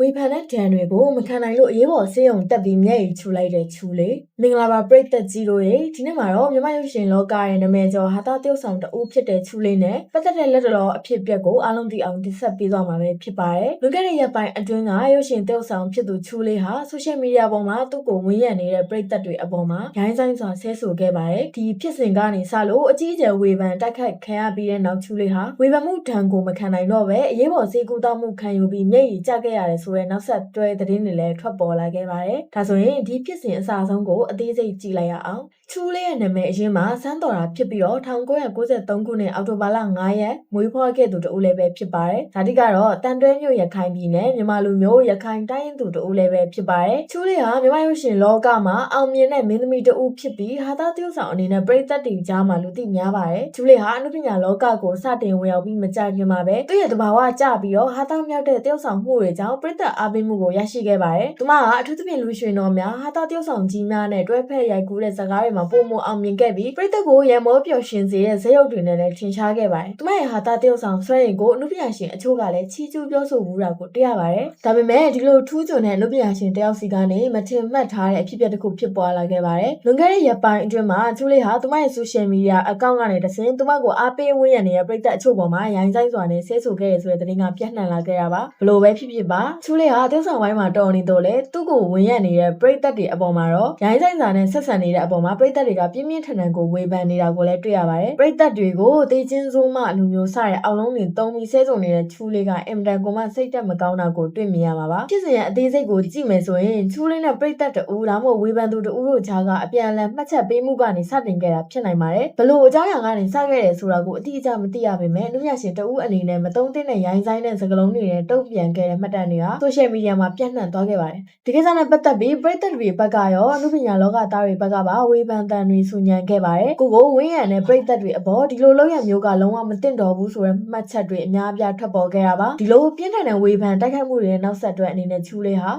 ဝေဖန်တဲ့ဒဏ်တွေကိုမခံနိုင်လို့အရေးပေါ်ဆေးရုံတက်ပြီးမျက်ရည်ချူလိုက်တဲ့ချူလေးမင်္ဂလာပါပရိသတ်ကြီးတို့ရေဒီနေ့မှာတော့မြန်မာရုပ်ရှင်လောကရဲ့နာမည်ကျော်ဟာတာတယောက်ဆောင်တဦးဖြစ်တဲ့ချူလေးနဲ့ပတ်သက်တဲ့လက်တော်အဖြစ်အပျက်ကိုအားလုံးသိအောင်တင်ဆက်ပေးသွားမှာပဲဖြစ်ပါတယ်လွန်ခဲ့တဲ့ရက်ပိုင်းအတွင်းကရုပ်ရှင်တယောက်ဆောင်ဖြစ်သူချူလေးဟာဆိုရှယ်မီဒီယာပေါ်မှာသူ့ကိုဝန်းရံနေတဲ့ပရိသတ်တွေအပေါ်မှာရိုင်းဆိုင်စွာဆဲဆိုခဲ့ပါတယ်ဒီဖြစ်စဉ်ကနေစလို့အကြီးအကျယ်ဝေဖန်တိုက်ခိုက်ခံရပြီးတဲ့နောက်ချူလေးဟာဝေဖန်မှုဒဏ်ကိုမခံနိုင်တော့ပဲအရေးပေါ်ဆေးကုသမှုခံယူပြီးမျက်ရည်ကျခဲ့ရတယ်ဆိုတဲ့နောက်ဆက်တွဲသတင်းတွေလည်းထွက်ပေါ်လာခဲ့ပါတယ်။ဒါဆိုရင်ဒီဖြစ်စဉ်အစအဆုံးကိုအသေးစိတ်ကြည့်လိုက်ရအောင်။ချူလေးရဲ့နာမည်အရင်းမှာစန်းတော်တာဖြစ်ပြီးတော့1993ခုနှစ်အောက်တိုဘာလ9ရက်မွေးဖွားခဲ့သူတဦးလည်းပဲဖြစ်ပါတယ်။ဒါတိကတော့တန်တွဲမြို့ရခိုင်ပြည်နယ်မြန်မာလူမျိုးရခိုင်တိုင်းသူတဦးလည်းပဲဖြစ်ပါတယ်။ချူလေးဟာမြန်မာရုပ်ရှင်လောကမှာအောင်မြင်တဲ့မင်းသမီးတဦးဖြစ်ပြီးဟာတာတယောက်ဆောင်အနေနဲ့ပရိသတ်တွေကြားမှာလူသိများပါတယ်။ချူလေးဟာအနုပညာလောကကိုစတင်ဝင်ရောက်ပြီးမကြာခင်မှာပဲသူ့ရဲ့တဘာဝကျပြီးတော့ဟာတာမြောက်တဲ့တယောက်ဆောင်မှုတွေကြောင့်ပရိသတ်အားပေးမှုကိုရရှိခဲ့ပါတယ်။သူမကအထူးသဖြင့်လူရွှေတော်များဟာတာတယောက်ဆောင်ကြီးများနဲ့တွဲဖက်ရိုက်ကူးတဲ့ဇာတ်ကားတွေမှာပုံမအောင်မြင်ခဲ့ပြီးပရိသတ်ကိုရံမောပျော်ရွှင်စေတဲ့ဇာတ်ရုပ်တွေနဲ့လည်းထင်ရှားခဲ့ပါတယ်။သူမရဲ့ဟာတာတယောက်ဆောင်ဆွဲရင်ကိုအနုပညာရှင်အချို့ကလည်းချီးကျူးပြောဆိုမှုတာကိုတွေ့ရပါတယ်။ဒါပေမဲ့ဒီလိုထူးချွန်တဲ့အနုပညာရှင်တယောက်စီကနေမထင်မှတ်ထားတဲ့အဖြစ်အပျက်တစ်ခုဖြစ်ပေါ်လာခဲ့ပါတယ်။လွန်ခဲ့တဲ့ရက်ပိုင်းအတွင်းမှာချူလေးဟာသူမရဲ့ဆိုရှယ်မီဒီယာအကောင့်ကနေတဆင့်သူမကိုအားပေးဝန်းရံနေတဲ့ပရိသတ်အချို့ပေါ်မှာရိုင်းဆိုင်စွာနဲ့ဆဲဆိုခဲ့ရဆိုတဲ့သတင်းကပြန့်နှံ့လာခဲ့တာပါ။ဘလို့ပဲဖြစ်ဖြစ်ပါချူလေးဟာတယောက်ဆောင်ပိုင်းမှာတော်နေတော့လေသူ့ကိုဝင်ရနေတဲ့ပရိသတ်တွေအပေါ်မှာတော့ရိုင်းဆိုင်စွာနဲ့ဆက်ဆံနေတဲ့အပေါ်မှာပရိသတ်တွေကပြင်းပြင်းထန်ထန်ကိုဝေဖန်နေတာကိုလည်းတွေ့ရပါတယ်။ပရိသတ်တွေကိုတေးချင်းစိုးမလူမျိုးစတဲ့အောက်လုံးတွေတုံးပြီးဆဲဆိုနေတဲ့ချူလေးကအင်မတန်ကိုမှစိတ်တက်မကောင်းတာကိုတွေ့မြင်ရမှာပါ။ဖြစ်စဉ်ရဲ့အသေးစိတ်ကိုကြည့်မယ်ဆိုရင်ချူလေးနဲ့ပရိသတ်တူဒါမှမဟုတ်ဝေဖန်သူတူတို့ကြားကအပြန်အလှန်မှတ်ချက်ပေးမှုကနေစတင်ခဲ့တာဖြစ်နိုင်ပါတယ်။ဘလို့အကြောင်းအရာကနေစခဲ့တယ်ဆိုတာကိုအတိအကျမသိရပေမဲ့လူညာရှင်တူအနေနဲ့မတုံးတဲ့ရိုင်းဆိုင်တဲ့စကားလုံးတွေနဲ့တုံ့ပြန်ခဲ့တဲ့မှတ်တမ်းတွေကဆိုရှယ်မီဒီယာမှာပြန့်နှံ့သွားခဲ့ပါတယ်။ဒီကိစ္စနဲ့ပတ်သက်ပြီးပရိသတ်တွေဘက်ကရောအနုပညာလောကသားတွေဘက်ကပါဝေဖန်တန်တွေဆူညံခဲ့ပါတယ်။ကိုကိုဝင်းရံတဲ့ပရိသတ်တွေအပေါ်ဒီလိုလောက်ရမျိုးကလုံးဝမတင်တော်ဘူးဆိုတဲ့မှတ်ချက်တွေအများအပြားထွက်ပေါ်ခဲ့တာပါ။ဒီလိုပြင်းထန်တဲ့ဝေဖန်တိုက်ခိုက်မှုတွေရဲ့နောက်ဆက်တွဲအနေနဲ့ချူလေးဟာ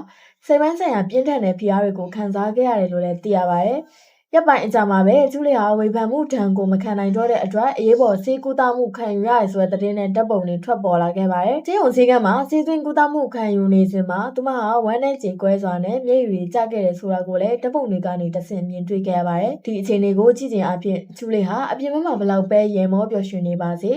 စိတ်ပိုင်းဆိုင်ရာပြင်းထန်တဲ့ဖိအားတွေကိုခံစားခဲ့ရတယ်လို့လည်းသိရပါတယ်။ရပ်ပိုင်အကြမှာပဲချူလေးဟာဝေဖန်မှုဒဏ်ကိုမခံနိုင်တော့တဲ့အတွက်အရေးပေါ်ဆေးကုသမှုခံယူရဆိုတဲ့သတင်းနဲ့တပ်ပုံတွေထွက်ပေါ်လာခဲ့ပါတယ်။ဆေးရုံဆေးကမ်းမှာဆေးသွင်းကုသမှုခံယူနေစဉ်မှာသူမဟာဝမ်းနဲ့ကြေကွဲစွာနဲ့မျက်ရည်ကျခဲ့တယ်ဆိုတာကိုလည်းတပ်ပုံတွေကနေတဆင့်မြင်တွေ့ခဲ့ရပါတယ်။ဒီအခြေအနေကိုကြည့်ခြင်းအပြင်ချူလေးဟာအပြင်ဘက်မှာဘလောက်ပဲရေမောပျော်ရွှင်နေပါစေ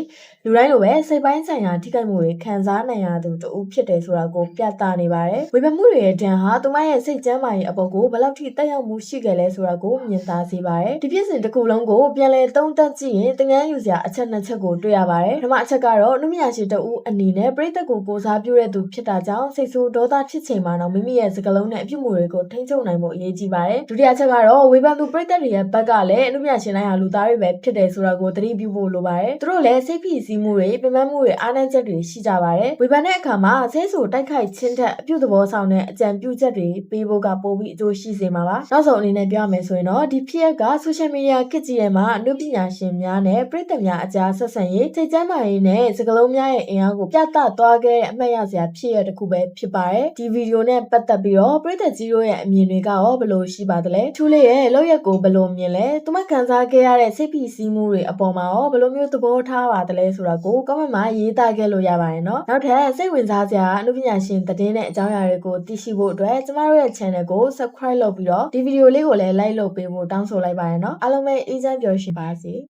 လူတိုင်းလိုပဲစိတ်ပိုင်းဆိုင်ရာထိခိုက်မှုတွေခံစားနိုင်ရသူတူဖြစ်တယ်ဆိုတာကိုပြသနေပါတယ်။ဝေဖန်မှုတွေရဲ့ဒဏ်ဟာသူမရဲ့စိတ်ကျန်းမာရေးအပေါ်ကိုဘလောက်ထိတက်ရောက်မှုရှိခဲ့လဲဆိုတာကိုမြင်သာစေပါတယ်။ဒီဖြစ်စဉ်တစ်ခုလုံးကိုပြန်လည်သုံးသပ်ကြည့်ရင်သင်ခန်းယူစရာအချက်နှစ်ချက်ကိုတွေ့ရပါတယ်။ပထမအချက်ကတော့အနုပညာရှင်တူအနေနဲ့ပရိသတ်ကိုစားပြုတဲ့သူဖြစ်တာကြောင့်စိတ်ဆိုးဒေါသဖြစ်ချိန်မှာတော့မိမိရဲ့စကားလုံးနဲ့အပြုအမူတွေကိုထိန်းချုပ်နိုင်ဖို့အရေးကြီးပါတယ်။ဒုတိယချက်ကတော့ဝေဖန်သူပရိသတ်တွေရဲ့ဘက်ကလည်းအနုပညာရှင်တိုင်းဟာလူသားတွေပဲဖြစ်တယ်ဆိုတာကိုသတိပြုဖို့လိုပါတယ်။သူတို့လည်းစိတ်ဖိစီးမှုတွေပင်ပန်းမှုတွေအားနည်းချက်တွေရှိကြပါတယ်။ဝေဖန်တဲ့အခါမှာဆဲဆိုတိုက်ခိုက်ခြင်းထက်အပြုသဘောဆောင်တဲ့အကြံပြုချက်တွေပေးဖို့ကပိုပြီးအကျိုးရှိစေမှာပါ။နောက်ဆုံးအနေနဲ့ပြောရမယ်ဆိုရင်တော့ဒီဖြစ်ရပ်ကဆိုရှယ်မီဒီယာခေတ်ကြီးထဲမှာအနုပညာရှင်များနဲ့ပရိသတ်များအကြားဆက်ဆံရေးစိတ်ကျန်းမာရေးနဲ့စကားလုံးများရဲ့အင်အားကိုပြသသွားခဲ့တဲ့အမှတ်ရစရာဖြစ်ရတစ်ခုပဲဖြစ်ပါတယ်။ဒီဗီဒီယိုနဲ့ပတ်သက်ပြီးတော့ပရိသတ်ကြီးတို့ရဲ့အမြင်တွေကရောဘယ်လိုရှိပါသလဲ။ချူလေးရဲ့လောက်ရက်ကိုဘယ်လိုမြင်လဲ။သူမခံစားခဲ့ရတဲ့စိတ်ဖိစီးမှုတွေအပေါ်မှာရောဘယ်လိုမျိုးသဘောထားပါသလဲဆိုတာကို comment မှာရေးသားခဲ့လို့ရပါတယ်နော်။နောက်ထပ်စိတ်ဝင်စားစရာအနုပညာရှင်သတင်းနဲ့အကြောင်းအရာတွေကိုသိရှိဖို့အတွက်ကျမတို့ရဲ့ channel ကို subscribe လုပ်ပြီးတော့ဒီဗီဒီယိုလေးကိုလည်း like လုပ်ပေးဖို့တောင်းဆိုလိုက်ပါတယ်နော်။အားလုံးပဲအေးချမ်းပျော်ရွှင်ပါစေ။